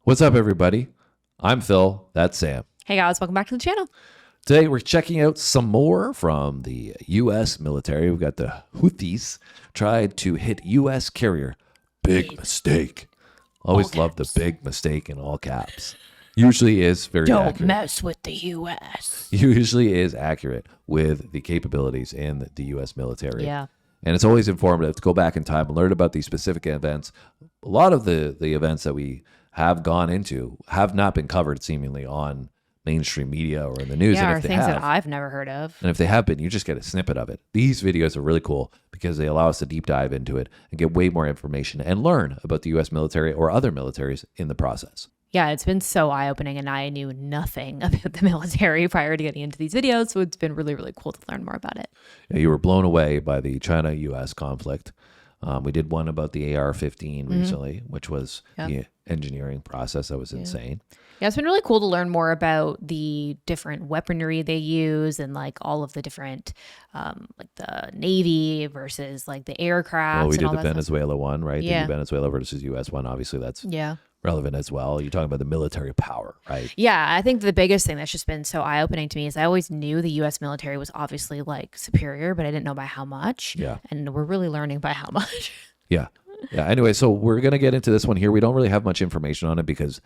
What's up, everybody? I'm Phil. That's Sam. Hey guys, welcome back to the channel. Today we're checking out some more from the U.S. military. We've got the Houthis tried to hit U.S. carrier. Big mistake. Always love the big mistake in all caps. Usually is very accurate. Don't mess with the U.S. Usually is accurate with the capabilities in the U.S. military. Yeah. And it's always informative to go back in time and learn about these specific events. A lot of the events that we have gone into have not been covered seemingly on mainstream media or in the news. Yeah, and or if they things have, that I've never heard of. and if they have been, you just get a snippet of it. These videos are really cool because they allow us to deep dive into it and get way more information and learn about the U.S. military or other militaries in the process. Yeah, it's been so eye-opening, and I knew nothing about the military prior to getting into these videos, so it's been really, really cool to learn more about it. Yeah, you were blown away by the China-U.S. conflict. We did one about the AR-15 recently, which was the engineering process that was insane. Yeah, it's been really cool to learn more about the different weaponry they use and like all of the different, like the Navy versus like the aircraft. Well, we and did all the that stuff. Venezuela one, right? Yeah. The Venezuela versus U.S. one. Obviously, that's relevant as well. You're talking about the military power, right? Yeah, I think the biggest thing that's just been so eye-opening to me is I always knew the U.S. military was obviously like superior, but I didn't know by how much. Yeah. And we're really learning by how much. Yeah. Yeah. Anyway, so we're going to get into this one here. We don't really have much information on it because,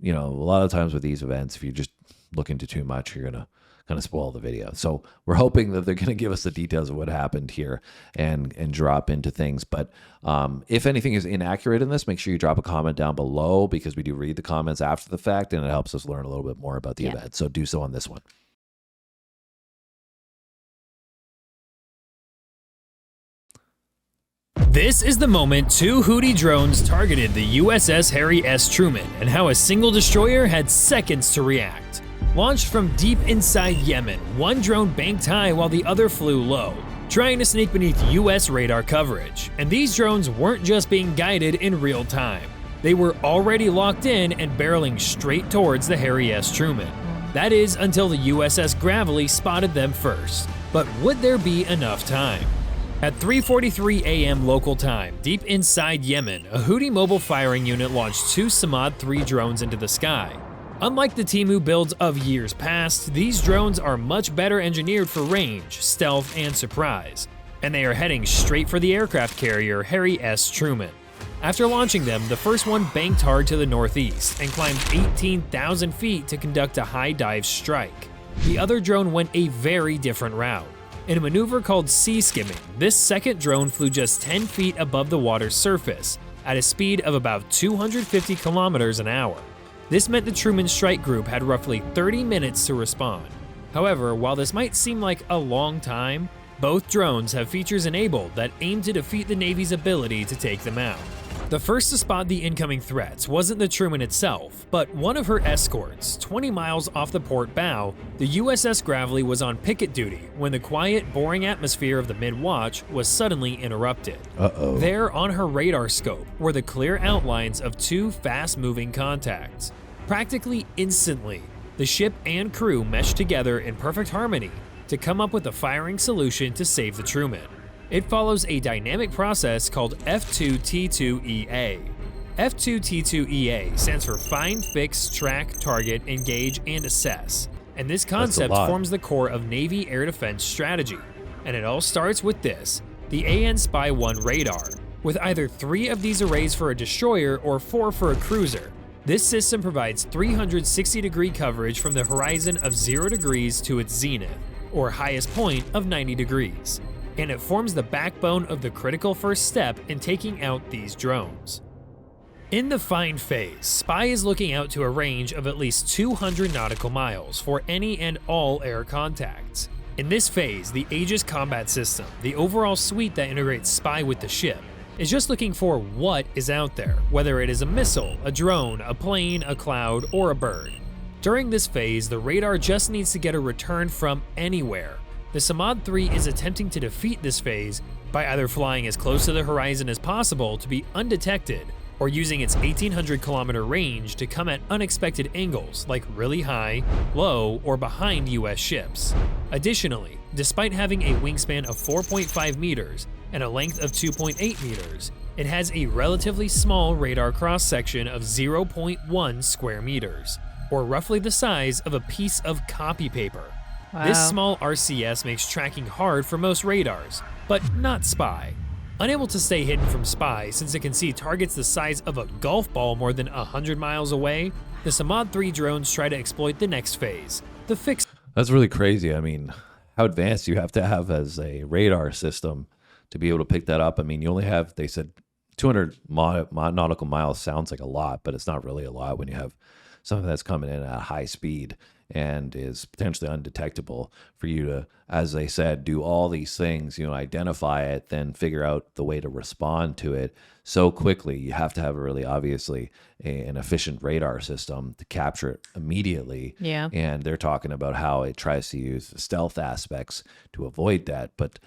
you know, a lot of times with these events, if you just look into too much, you're going to kind of spoil the video. So we're hoping that they're going to give us the details of what happened here and drop into things. But if anything is inaccurate in this, make sure you drop a comment down below because we do read the comments after the fact and it helps us learn a little bit more about the event. So do so on this one. This is the moment two Houthi drones targeted the USS Harry S. Truman and how a single destroyer had seconds to react. Launched from deep inside Yemen, one drone banked high while the other flew low, trying to sneak beneath US radar coverage. And these drones weren't just being guided in real time. They were already locked in and barreling straight towards the Harry S. Truman. That is until the USS Gravely spotted them first. But would there be enough time? At 3:43 a.m. local time, deep inside Yemen, a Houthi mobile firing unit launched two Samad 3 drones into the sky. Unlike the Timu builds of years past, these drones are much better engineered for range, stealth, and surprise, and they are heading straight for the aircraft carrier Harry S. Truman. After launching them, the first one banked hard to the northeast and climbed 18,000 feet to conduct a high dive strike. The other drone went a very different route. In a maneuver called sea skimming, this second drone flew just 10 feet above the water's surface at a speed of about 250 kilometers an hour. This meant the Truman Strike Group had roughly 30 minutes to respond. However, while this might seem like a long time, both drones have features enabled that aim to defeat the Navy's ability to take them out. The first to spot the incoming threats wasn't the Truman itself, but one of her escorts. 20 miles off the port bow, the USS Gravely was on picket duty when the quiet, boring atmosphere of the mid-watch was suddenly interrupted. There on her radar scope were the clear outlines of two fast-moving contacts. Practically instantly, the ship and crew meshed together in perfect harmony to come up with a firing solution to save the Truman. It follows a dynamic process called F2T2EA. F2T2EA stands for Find, Fix, Track, Target, Engage, and Assess. And this concept forms the core of Navy air defense strategy. And it all starts with this, the AN-SPY-1 radar, with either 3 of these arrays for a destroyer or 4 for a cruiser. This system provides 360-degree coverage from the horizon of 0 degrees to its zenith, or highest point of 90 degrees. And it forms the backbone of the critical first step in taking out these drones. In the find phase, SPY is looking out to a range of at least 200 nautical miles for any and all air contacts. In this phase, the Aegis combat system, the overall suite that integrates SPY with the ship, is just looking for what is out there, whether it is a missile, a drone, a plane, a cloud, or a bird. During this phase, the radar just needs to get a return from anywhere. The Samad 3 is attempting to defeat this phase by either flying as close to the horizon as possible to be undetected, or using its 1,800 kilometer range to come at unexpected angles like really high, low, or behind US ships. Additionally, despite having a wingspan of 4.5 meters, and a length of 2.8 meters. It has a relatively small radar cross-section of 0.1 square meters, or roughly the size of a piece of copy paper. Wow. This small RCS makes tracking hard for most radars, but not Spy. Unable to stay hidden from Spy since it can see targets the size of a golf ball more than 100 miles away, the Samad 3 drones try to exploit the next phase, the fixed. That's really crazy. I mean, how advanced you have to have as a radar system to be able to pick that up. I mean, you only have, they said 200 nautical miles sounds like a lot, but it's not really a lot when you have something that's coming in at high speed and is potentially undetectable for you to, as they said, do all these things, identify it, then figure out the way to respond to it so quickly. You have to have a really obviously an efficient radar system to capture it immediately. Yeah. And they're talking about how it tries to use stealth aspects to avoid that. But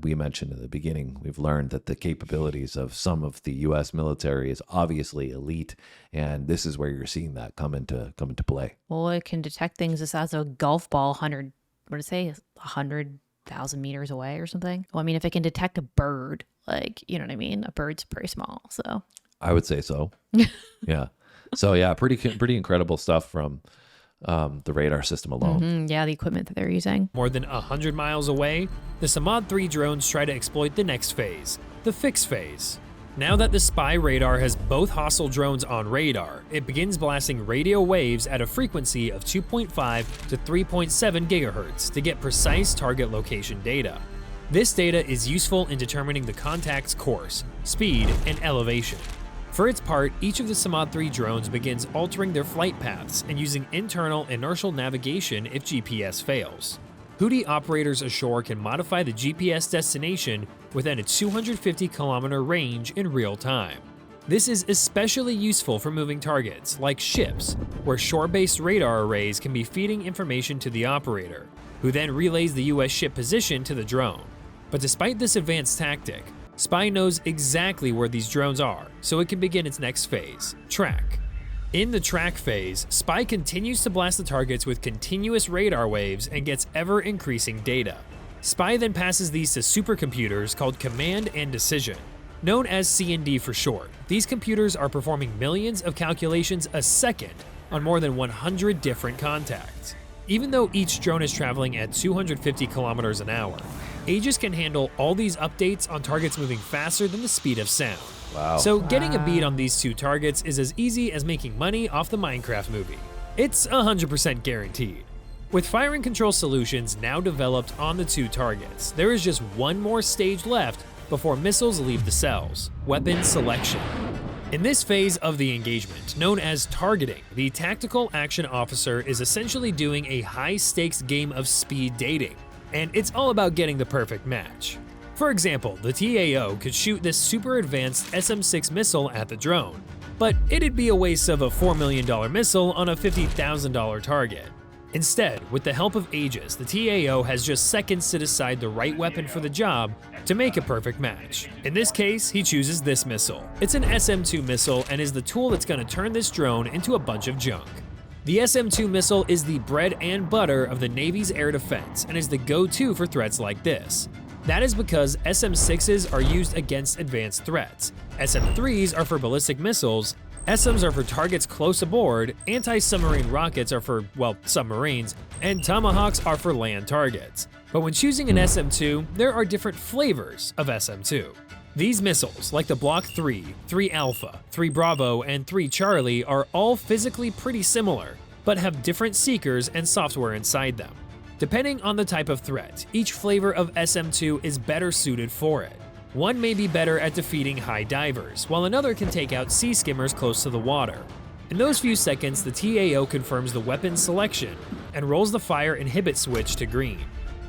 we mentioned in the beginning, we've learned that the capabilities of some of the U.S. military is obviously elite. And this is where you're seeing that come into play. Well, it can detect things the size of a golf ball, 100,000 meters away or something. Well, I mean, if it can detect a bird, you know what I mean? A bird's pretty small, so. I would say so. Yeah. So yeah, pretty incredible stuff from the radar system alone. Mm-hmm. Yeah, the equipment that they're using. More than 100 miles away, the Samad 3 drones try to exploit the next phase, the fix phase. Now that the Spy radar has both hostile drones on radar, it begins blasting radio waves at a frequency of 2.5 to 3.7 gigahertz to get precise target location data. This data is useful in determining the contact's course, speed, and elevation. For its part, each of the Samad 3 drones begins altering their flight paths and using internal inertial navigation if GPS fails. Houthi operators ashore can modify the GPS destination within a 250-kilometer range in real time. This is especially useful for moving targets, like ships, where shore-based radar arrays can be feeding information to the operator, who then relays the U.S. ship position to the drone. But despite this advanced tactic, Spy knows exactly where these drones are, so it can begin its next phase, track. In the track phase, Spy continues to blast the targets with continuous radar waves and gets ever-increasing data. Spy then passes these to supercomputers called Command and Decision, known as C&D for short. These computers are performing millions of calculations a second on more than 100 different contacts. Even though each drone is traveling at 250 kilometers an hour, Aegis can handle all these updates on targets moving faster than the speed of sound. Wow. So getting a beat on these two targets is as easy as making money off the Minecraft movie. It's 100% guaranteed. With firing control solutions now developed on the two targets, there is just one more stage left before missiles leave the cells: weapon selection. In this phase of the engagement, known as targeting, the tactical action officer is essentially doing a high-stakes game of speed dating, and it's all about getting the perfect match. For example, the TAO could shoot this super advanced SM-6 missile at the drone, but it'd be a waste of a $4 million missile on a $50,000 target. Instead, with the help of Aegis, the TAO has just seconds to decide the right weapon for the job to make a perfect match. In this case, he chooses this missile. It's an SM-2 missile and is the tool that's going to turn this drone into a bunch of junk. The SM-2 missile is the bread and butter of the Navy's air defense and is the go-to for threats like this. That is because SM-6s are used against advanced threats, SM-3s are for ballistic missiles, SMs are for targets close aboard, anti-submarine rockets are for, well, submarines, and Tomahawks are for land targets. But when choosing an SM-2, there are different flavors of SM-2. These missiles, like the Block 3, 3 Alpha, 3 Bravo, and 3 Charlie, are all physically pretty similar, but have different seekers and software inside them. Depending on the type of threat, each flavor of SM-2 is better suited for it. One may be better at defeating high divers, while another can take out sea skimmers close to the water. In those few seconds, the TAO confirms the weapon selection and rolls the fire inhibit switch to green.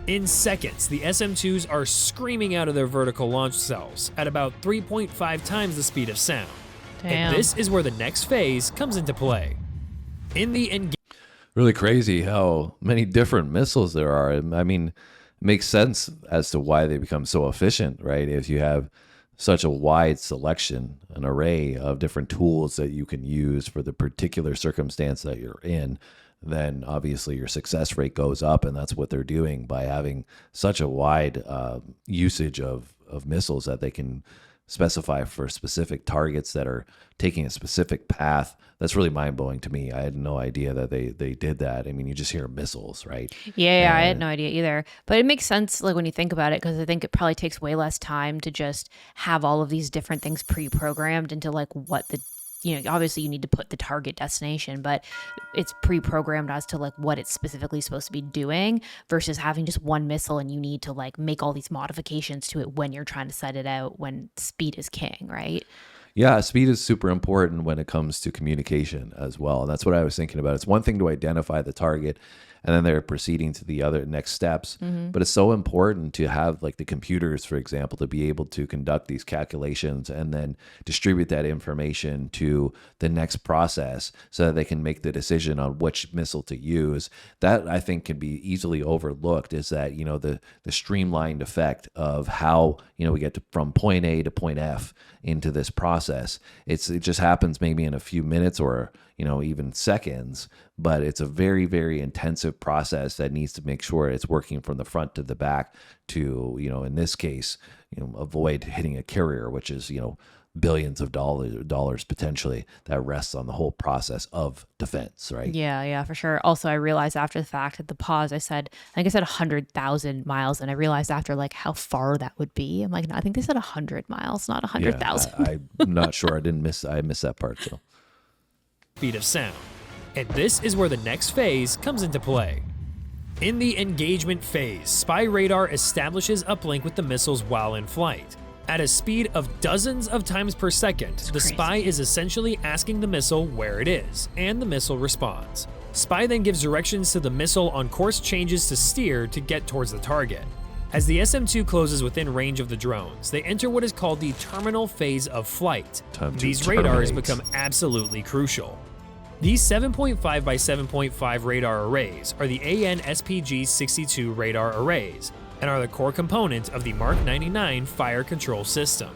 In seconds, the SM-2s are screaming out of their vertical launch cells at about 3.5 times the speed of sound. Damn. And this is where the next phase comes into play. In the engagement, Really crazy how many different missiles there are. I mean, it makes sense as to why they become so efficient, right? If you have such a wide selection, an array of different tools that you can use for the particular circumstance that you're in, then obviously your success rate goes up. And that's what they're doing by having such a wide usage of of missiles that they can specify for specific targets that are taking a specific path. That's really mind-blowing to me. I had no idea that they did that. I mean, you just hear missiles, right? Yeah, I had no idea either. But it makes sense, like when you think about it, because I think it probably takes way less time to just have all of these different things pre-programmed into like what the, obviously you need to put the target destination, but it's pre-programmed as to like what it's specifically supposed to be doing versus having just one missile and you need to like make all these modifications to it when you're trying to set it out when speed is king, right? Yeah, speed is super important when it comes to communication as well. And that's what I was thinking about. It's one thing to identify the target and then they're proceeding to the other next steps. But it's so important to have like the computers, for example, to be able to conduct these calculations and then distribute that information to the next process so that they can make the decision on which missile to use. That I think can be easily overlooked is that, the streamlined effect of how, we get from point A to point F into this process. It just happens maybe in a few minutes or, even seconds, but it's a very, very intensive process that needs to make sure it's working from the front to the back to, in this case, avoid hitting a carrier, which is, billions of dollars potentially that rests on the whole process of defense, right? Yeah, for sure. Also, I realized after the fact at the pause, I think I said 100,000 miles, and I realized after like how far that would be. I'm like, no, I think they said 100 miles, not 100,000. Yeah, I'm not sure. I missed that part. So, speed of sound. And this is where the next phase comes into play. In the engagement phase, spy radar establishes uplink with the missiles while in flight. At a speed of dozens of times per second, the spy is essentially asking the missile where it is, and the missile responds. Spy then gives directions to the missile on course changes to steer to get towards the target. As the SM-2 closes within range of the drones, they enter what is called the terminal phase of flight. These radars become absolutely crucial. These 7.5 by 7.5 radar arrays are the AN/SPG-62 radar arrays and are the core component of the Mark 99 fire control system.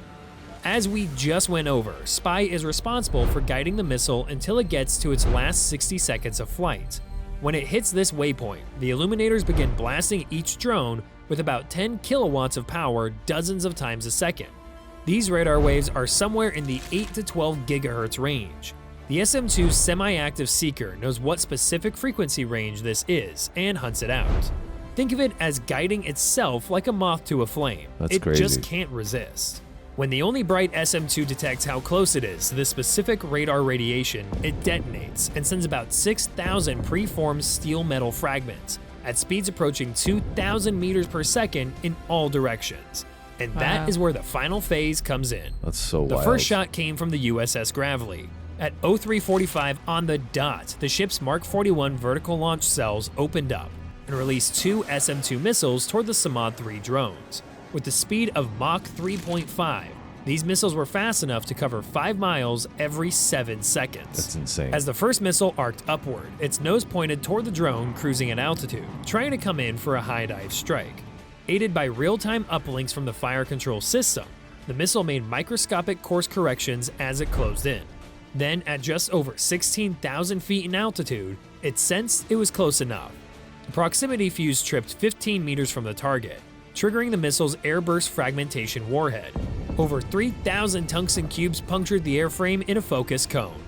As we just went over, Spy is responsible for guiding the missile until it gets to its last 60 seconds of flight. When it hits this waypoint, the illuminators begin blasting each drone with about 10 kilowatts of power dozens of times a second. These radar waves are somewhere in the 8 to 12 gigahertz range. The SM-2's semi-active seeker knows what specific frequency range this is and hunts it out. Think of it as guiding itself like a moth to a flame. That's it crazy. Just can't resist. When the only bright SM-2 detects how close it is to this specific radar radiation, it detonates and sends about 6,000 preformed steel metal fragments at speeds approaching 2,000 meters per second in all directions. And that is where the final phase comes in. That's so wild. The first shot came from the USS Gravely. At 03:45 on the dot, the ship's Mark 41 vertical launch cells opened up and released 2 SM-2 missiles toward the Samad 3 drones. With the speed of Mach 3.5, these missiles were fast enough to cover 5 miles every 7 seconds. That's insane. As the first missile arced upward, its nose pointed toward the drone cruising at altitude, trying to come in for a high dive strike. Aided by real-time uplinks from the fire control system, the missile made microscopic course corrections as it closed in. Then, at just over 16,000 feet in altitude, it sensed it was close enough. The proximity fuse tripped 15 meters from the target, triggering the missile's airburst fragmentation warhead. Over 3,000 tungsten cubes punctured the airframe in a focus cone.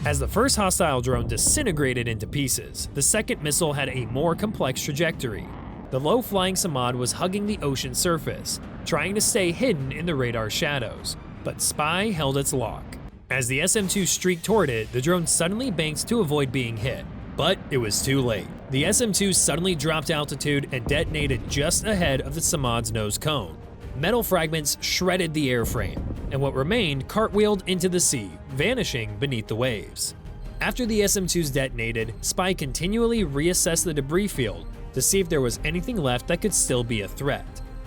As the first hostile drone disintegrated into pieces, the second missile had a more complex trajectory. The low-flying Samad was hugging the ocean surface, trying to stay hidden in the radar shadows, but Spy held its lock. As the SM-2 streaked toward it, the drone suddenly banked to avoid being hit. But it was too late. The SM-2 suddenly dropped altitude and detonated just ahead of the Samad's nose cone. Metal fragments shredded the airframe, and what remained cartwheeled into the sea, vanishing beneath the waves. After the SM-2s detonated, Spy continually reassessed the debris field to see if there was anything left that could still be a threat.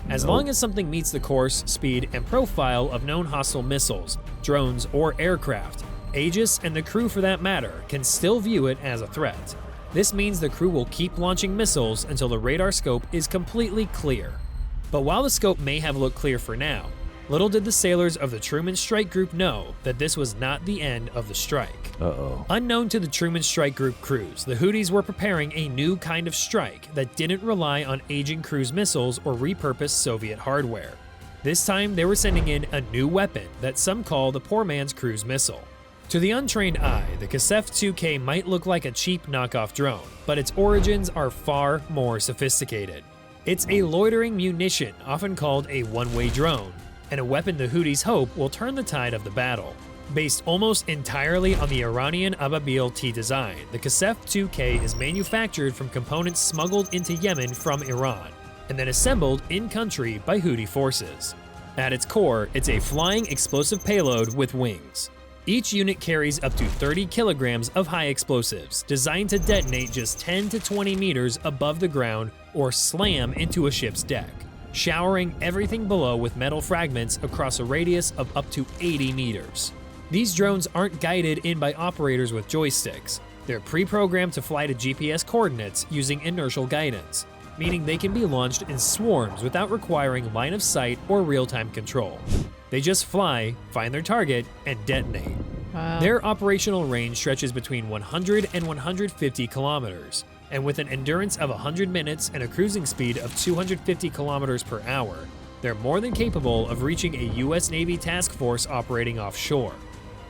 As long as something meets the course, speed, and profile of known hostile missiles, drones, or aircraft, Aegis and the crew for that matter can still view it as a threat. This means the crew will keep launching missiles until the radar scope is completely clear. But while the scope may have looked clear for now, little did the sailors of the Truman Strike Group know that this was not the end of the strike. Unknown to the Truman Strike Group crews, the Houthis were preparing a new kind of strike that didn't rely on aging cruise missiles or repurposed Soviet hardware. This time, they were sending in a new weapon that some call the poor man's cruise missile. To the untrained eye, the Kasef 2K might look like a cheap knockoff drone, but its origins are far more sophisticated. It's a loitering munition, often called a one-way drone, and a weapon the Houthis hope will turn the tide of the battle. Based almost entirely on the Iranian Ababil T design, the Kasef 2K is manufactured from components smuggled into Yemen from Iran, and then assembled in-country by Houthi forces. At its core, it's a flying explosive payload with wings. Each unit carries up to 30 kilograms of high explosives, designed to detonate just 10 to 20 meters above the ground or slam into a ship's deck, showering everything below with metal fragments across a radius of up to 80 meters. These drones aren't guided in by operators with joysticks. They're pre-programmed to fly to GPS coordinates using inertial guidance, meaning they can be launched in swarms without requiring line of sight or real-time control. They just fly, find their target, and detonate. Wow. Their operational range stretches between 100 and 150 kilometers, and with an endurance of 100 minutes and a cruising speed of 250 kilometers per hour, they're more than capable of reaching a U.S. Navy task force operating offshore.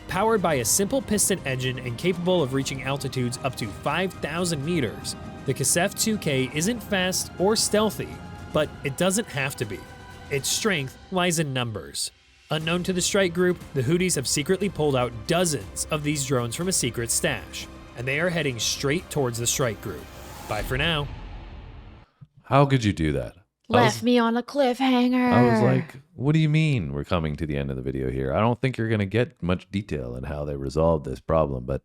Powered by a simple piston engine and capable of reaching altitudes up to 5,000 meters, the Kasef 2K isn't fast or stealthy, but it doesn't have to be. Its strength lies in numbers. Unknown to the strike group, the Houthis have secretly pulled out dozens of these drones from a secret stash, and they are heading straight towards the strike group. Bye for now. How could you do that? Left me on a cliffhanger. I was like, what do you mean we're coming to the end of the video here? I don't think you're going to get much detail in how they resolved this problem, but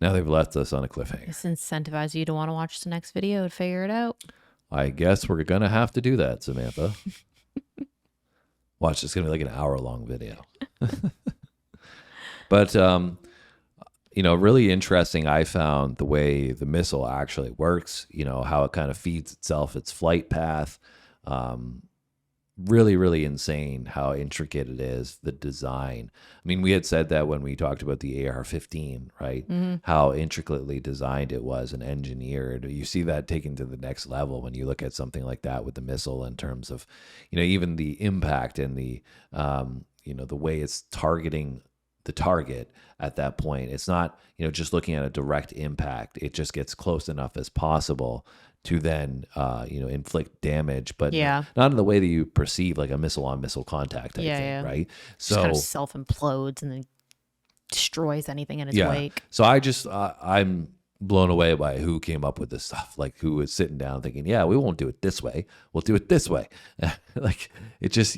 now they've left us on a cliffhanger. This incentivizes you to want to watch the next video and figure it out. I guess we're going to have to do that, Samantha. Watch, it's going to be like an hour-long video. But, really interesting, I found the way the missile actually works, how it kind of feeds itself its flight path. Really, really insane how intricate it is, the design. I mean, we had said that when we talked about the AR-15, right? Mm-hmm. How intricately designed it was and engineered. You see that taken to the next level when you look at something like that with the missile in terms of, even the impact and the, the way it's targeting the target at that point. It's not, just looking at a direct impact. It just gets close enough as possible to then, inflict damage, but not in the way that you perceive like a missile-on-missile contact type thing, right? So just kind of self-implodes and then destroys anything in its wake. So I'm blown away by who came up with this stuff, like who was sitting down thinking, yeah, we won't do it this way. We'll do it this way. Like it just,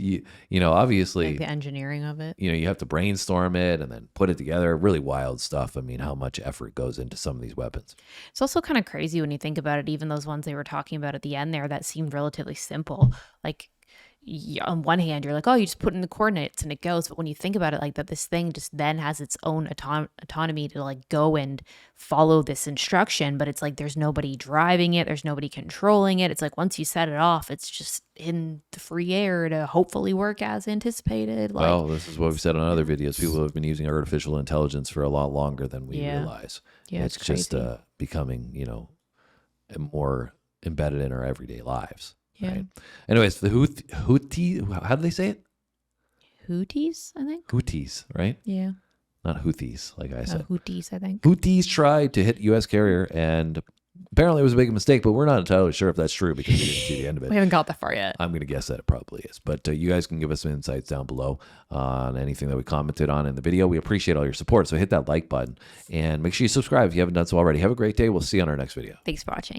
obviously like the engineering of it, you have to brainstorm it and then put it together. Really wild stuff. I mean, how much effort goes into some of these weapons. It's also kind of crazy when you think about it, even those ones they were talking about at the end there that seemed relatively simple. Like on one hand, you're like, oh, you just put in the coordinates and it goes. But when you think about it like that, this thing just then has its own autonomy to like go and follow this instruction. But it's like there's nobody driving it. There's nobody controlling it. It's like once you set it off, it's just in the free air to hopefully work as anticipated. Like, well, this is what we've said on other videos. People have been using artificial intelligence for a lot longer than we realize. Yeah, it's just becoming, more embedded in our everyday lives. Yeah. Right. Anyways, the Houthi, how do they say it? Houthis, I think. Houthis, right? Yeah. Not Houthis, like I said. Houthis, I think. Houthis tried to hit U.S. carrier, and apparently it was a big mistake, but we're not entirely sure if that's true because we didn't see the end of it. We haven't got that far yet. I'm going to guess that it probably is. But you guys can give us some insights down below on anything that we commented on in the video. We appreciate all your support, so hit that like button, and make sure you subscribe if you haven't done so already. Have a great day. We'll see you on our next video. Thanks for watching.